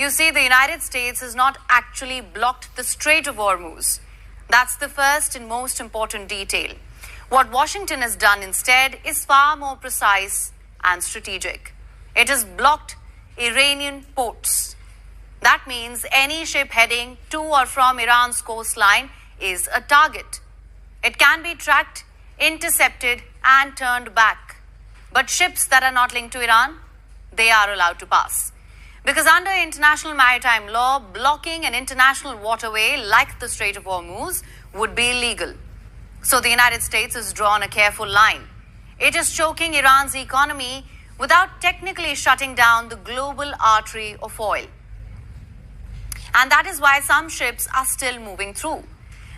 You see, the United States has not actually blocked the Strait of Hormuz. That's the first and most important detail. What Washington has done instead is far more precise and strategic. It has blocked Iranian ports. That means any ship heading to or from Iran's coastline is a target. It can be tracked, intercepted, and turned back. But ships that are not linked to Iran, they are allowed to pass. Because under international maritime law, blocking an international waterway like the Strait of Hormuz would be illegal. So the United States has drawn a careful line. It is choking Iran's economy without technically shutting down the global artery of oil. And that is why some ships are still moving through.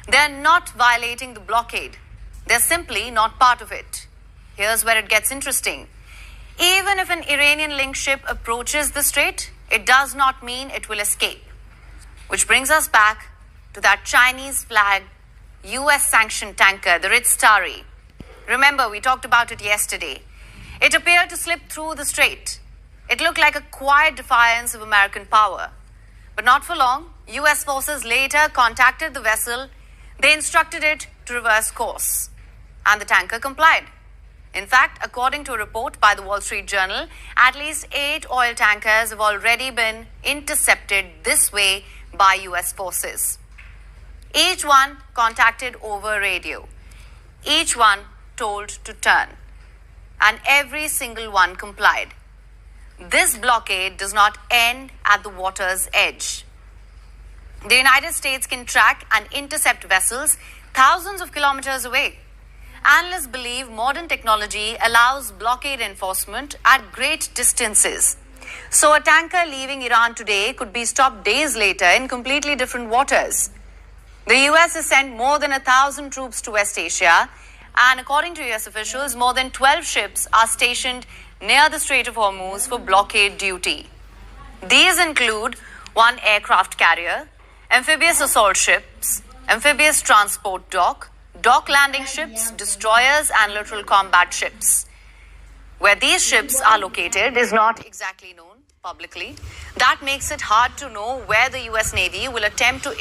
They're not violating the blockade. They're simply not part of it. Here's where it gets interesting. Even if an Iranian-linked ship approaches the strait, it does not mean it will escape. Which brings us back to that Chinese-flagged, US-sanctioned tanker, the Ritz Tari. Remember, we talked about it yesterday. It appeared to slip through the strait. It looked like a quiet defiance of American power. But not for long, US forces later contacted the vessel. They instructed it to reverse course. And the tanker complied. In fact, according to a report by the Wall Street Journal, at least 8 oil tankers have already been intercepted this way by US forces. Each one contacted over radio. Each one told to turn. And every single one complied. This blockade does not end at the water's edge. The United States can track and intercept vessels thousands of kilometers away. Analysts believe modern technology allows blockade enforcement at great distances. So a tanker leaving Iran today could be stopped days later in completely different waters. The US has sent more than 1,000 troops to West Asia, and according to US officials, more than 12 ships are stationed near the Strait of Hormuz for blockade duty. These include one aircraft carrier, amphibious assault ships, amphibious transport dock landing ships, destroyers, and littoral combat ships. Where these ships are located is not exactly known publicly. That makes it hard to know where the US Navy will attempt to